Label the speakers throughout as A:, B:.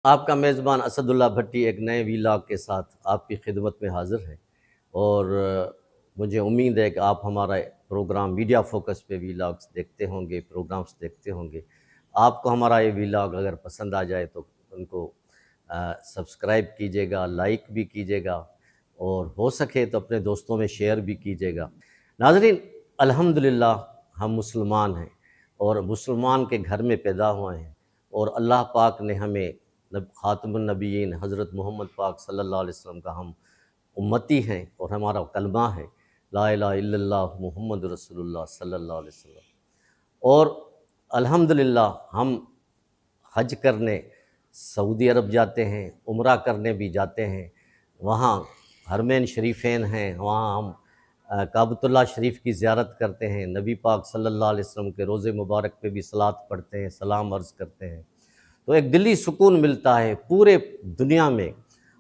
A: آپ کا میزبان اسد اللہ بھٹی ایک نئے ویلاگ کے ساتھ آپ کی خدمت میں حاضر ہے، اور مجھے امید ہے کہ آپ ہمارا پروگرام میڈیا فوکس پہ ویلاگس دیکھتے ہوں گے، پروگرامس دیکھتے ہوں گے۔ آپ کو ہمارا یہ ویلاگ اگر پسند آ جائے تو ان کو سبسکرائب کیجیے گا، لائک بھی کیجیے گا، اور ہو سکے تو اپنے دوستوں میں شیئر بھی کیجیے گا۔ ناظرین، الحمدللہ ہم مسلمان ہیں، اور مسلمان کے گھر میں پیدا ہوئے ہیں، اور اللہ پاک نے ہمیں خاتم النبیین حضرت محمد پاک صلی اللہ علیہ وسلم کا ہم امتی ہیں، اور ہمارا کلمہ ہے لا الہ الا اللہ محمد رسول اللہ صلی اللہ علیہ وسلم۔ اور الحمدللہ ہم حج کرنے سعودی عرب جاتے ہیں، عمرہ کرنے بھی جاتے ہیں، وہاں حرمین شریفین ہیں، وہاں ہم کعبۃ اللہ شریف کی زیارت کرتے ہیں، نبی پاک صلی اللہ علیہ وسلم کے روضے مبارک پہ بھی صلاۃ پڑھتے ہیں، سلام عرض کرتے ہیں، تو ایک دلی سکون ملتا ہے۔ پورے دنیا میں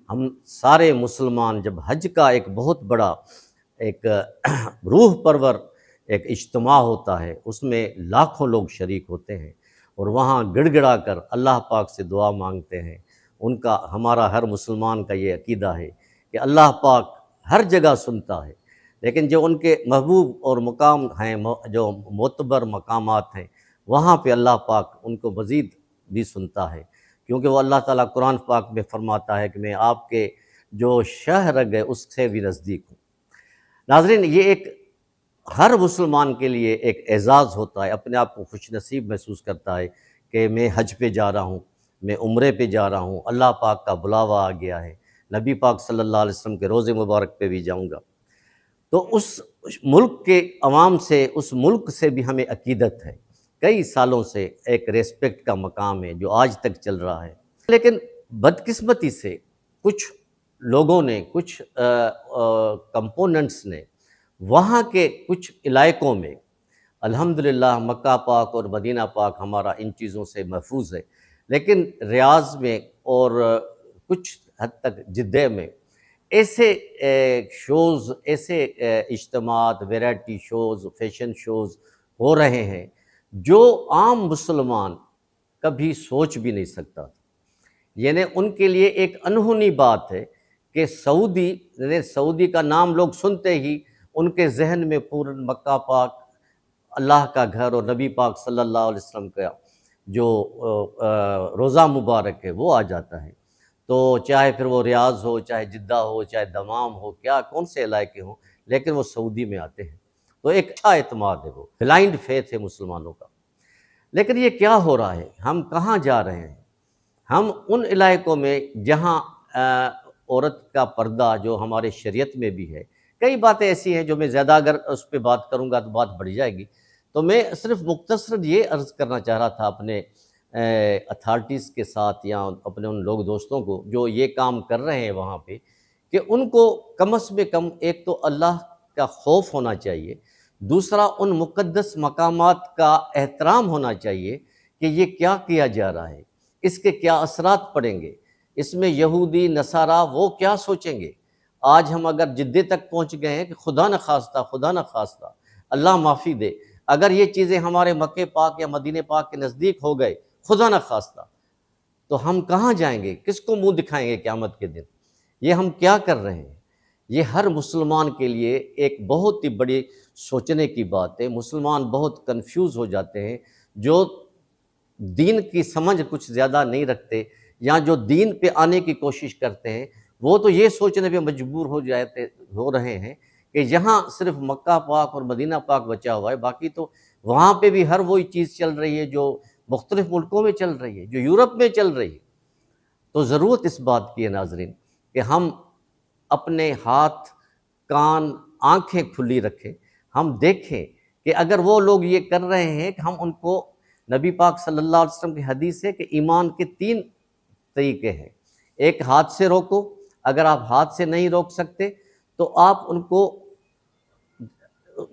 A: ہم سارے مسلمان جب حج کا ایک بہت بڑا ایک روح پرور ایک اجتماع ہوتا ہے، اس میں لاکھوں لوگ شریک ہوتے ہیں، اور وہاں گڑ گڑا کر اللہ پاک سے دعا مانگتے ہیں۔ ان کا ہمارا ہر مسلمان کا یہ عقیدہ ہے کہ اللہ پاک ہر جگہ سنتا ہے، لیکن جو ان کے محبوب اور مقام ہیں، جو معتبر مقامات ہیں، وہاں پہ اللہ پاک ان کو مزید بھی سنتا ہے، کیونکہ وہ اللہ تعالیٰ قرآن پاک میں فرماتا ہے کہ میں آپ کے جو شہر گئے اس سے بھی نزدیک ہوں۔ ناظرین، یہ ایک ہر مسلمان کے لیے ایک اعزاز ہوتا ہے، اپنے آپ کو خوش نصیب محسوس کرتا ہے کہ میں حج پہ جا رہا ہوں، میں عمرے پہ جا رہا ہوں، اللہ پاک کا بلاوا آ گیا ہے، نبی پاک صلی اللہ علیہ وسلم کے روضے مبارک پہ بھی جاؤں گا۔ تو اس ملک کے عوام سے، اس ملک سے بھی ہمیں عقیدت ہے، کئی سالوں سے ایک ریسپیکٹ کا مقام ہے جو آج تک چل رہا ہے۔ لیکن بدقسمتی سے کچھ لوگوں نے، کچھ کمپوننٹس نے وہاں کے کچھ علاقوں میں، الحمدللہ مکہ پاک اور مدینہ پاک ہمارا ان چیزوں سے محفوظ ہے، لیکن ریاض میں اور کچھ حد تک جدہ میں ایسے شوز، ایسے اجتماعات، ویرائٹی شوز، فیشن شوز ہو رہے ہیں جو عام مسلمان کبھی سوچ بھی نہیں سکتا تھا۔ یعنی ان کے لیے ایک انہونی بات ہے کہ سعودی کا نام لوگ سنتے ہی ان کے ذہن میں پورا مکہ پاک، اللہ کا گھر اور نبی پاک صلی اللہ علیہ وسلم کا جو روضہ مبارک ہے وہ آ جاتا ہے۔ تو چاہے پھر وہ ریاض ہو، چاہے جدہ ہو، چاہے دمام ہو، کیا کون سے علاقے ہوں، لیکن وہ سعودی میں آتے ہیں۔ تو ایک اچھا اعتماد ہے، وہ بلائنڈ فیتھ ہے مسلمانوں کا۔ لیکن یہ کیا ہو رہا ہے؟ ہم کہاں جا رہے ہیں؟ ہم ان علاقوں میں جہاں عورت کا پردہ جو ہمارے شریعت میں بھی ہے، کئی باتیں ایسی ہیں جو میں زیادہ اگر اس پہ بات کروں گا تو بات بڑھ جائے گی، تو میں صرف مختصر یہ عرض کرنا چاہ رہا تھا اپنے اتھارٹیز کے ساتھ، یا اپنے ان لوگ دوستوں کو جو یہ کام کر رہے ہیں وہاں پہ، کہ ان کو کم از کم ایک تو اللہ کا خوف ہونا چاہیے، دوسرا ان مقدس مقامات کا احترام ہونا چاہیے کہ یہ کیا کیا جا رہا ہے، اس کے کیا اثرات پڑیں گے، اس میں یہودی نصارہ وہ کیا سوچیں گے۔ آج ہم اگر جدے تک پہنچ گئے ہیں کہ خدا نہ خواستہ اللہ معافی دے، اگر یہ چیزیں ہمارے مکہ پاک یا مدینہ پاک کے نزدیک ہو گئے، خدا نہ خواستہ، تو ہم کہاں جائیں گے؟ کس کو منہ دکھائیں گے قیامت کے دن؟ یہ ہم کیا کر رہے ہیں؟ یہ ہر مسلمان کے لیے ایک بہت ہی بڑی سوچنے کی بات ہے۔ مسلمان بہت کنفیوز ہو جاتے ہیں، جو دین کی سمجھ کچھ زیادہ نہیں رکھتے، یا جو دین پہ آنے کی کوشش کرتے ہیں، وہ تو یہ سوچنے پہ مجبور ہو رہے ہیں کہ یہاں صرف مکہ پاک اور مدینہ پاک بچا ہوا ہے، باقی تو وہاں پہ بھی ہر وہی چیز چل رہی ہے جو مختلف ملکوں میں چل رہی ہے، جو یورپ میں چل رہی ہے۔ تو ضرورت اس بات کی ہے ناظرین کہ ہم اپنے ہاتھ، کان، آنکھیں کھلی رکھیں، ہم دیکھیں کہ اگر وہ لوگ یہ کر رہے ہیں کہ ہم ان کو، نبی پاک صلی اللہ علیہ وسلم کی حدیث ہے کہ ایمان کے 3 طریقے ہیں۔ ایک، ہاتھ سے روکو، اگر آپ ہاتھ سے نہیں روک سکتے تو آپ ان کو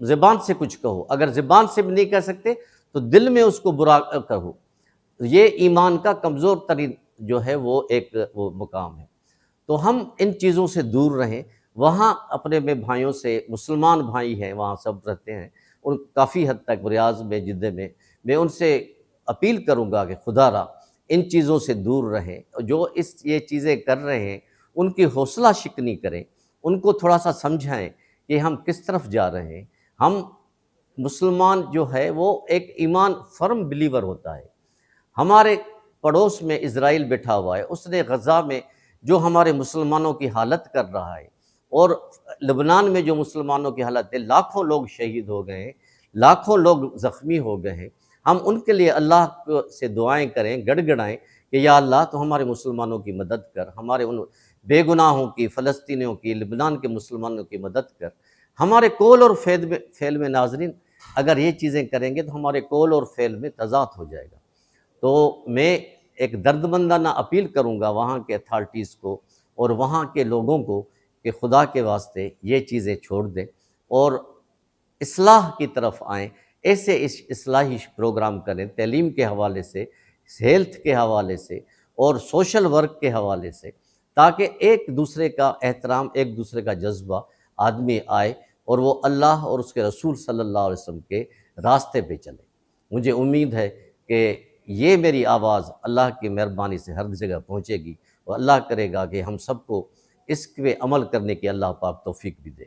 A: زبان سے کچھ کہو، اگر زبان سے بھی نہیں کہہ سکتے تو دل میں اس کو برا کہو۔ یہ ایمان کا کمزور ترین جو ہے وہ ایک وہ مقام ہے۔ تو ہم ان چیزوں سے دور رہیں۔ وہاں اپنے میں بھائیوں سے، مسلمان بھائی ہیں وہاں سب رہتے ہیں، اور کافی حد تک ریاض میں، جدہ میں ان سے اپیل کروں گا کہ خدا را ان چیزوں سے دور رہیں، جو یہ چیزیں کر رہے ہیں ان کی حوصلہ شکنی کریں، ان کو تھوڑا سا سمجھائیں کہ ہم کس طرف جا رہے ہیں۔ ہم مسلمان جو ہے وہ ایک ایمان فرم بلیور ہوتا ہے۔ ہمارے پڑوس میں اسرائیل بیٹھا ہوا ہے، اس نے غزہ میں جو ہمارے مسلمانوں کی حالت کر رہا ہے، اور لبنان میں جو مسلمانوں کی حالت ہے، لاکھوں لوگ شہید ہو گئے ہیں، لاکھوں لوگ زخمی ہو گئے ہیں۔ ہم ان کے لیے اللہ سے دعائیں کریں، گڑ گڑائیں کہ یا اللہ تو ہمارے مسلمانوں کی مدد کر، ہمارے ان بے گناہوں کی، فلسطینیوں کی، لبنان کے مسلمانوں کی مدد کر۔ ہمارے قول اور فعل میں ناظرین اگر یہ چیزیں کریں گے تو ہمارے قول اور فعل میں تضاد ہو جائے گا۔ تو میں ایک دردمندانہ اپیل کروں گا وہاں کے اتھارٹیز کو اور وہاں کے لوگوں کو کہ خدا کے واسطے یہ چیزیں چھوڑ دیں اور اصلاح کی طرف آئیں، ایسے اصلاحی پروگرام کریں، تعلیم کے حوالے سے، ہیلتھ کے حوالے سے اور سوشل ورک کے حوالے سے، تاکہ ایک دوسرے کا احترام، ایک دوسرے کا جذبہ آدمی آئے اور وہ اللہ اور اس کے رسول صلی اللہ علیہ وسلم کے راستے پہ چلے۔ مجھے امید ہے کہ یہ میری آواز اللہ کی مہربانی سے ہر جگہ پہنچے گی، اور اللہ کرے گا کہ ہم سب کو اس پہ عمل کرنے کی اللہ پاک توفیق بھی دے۔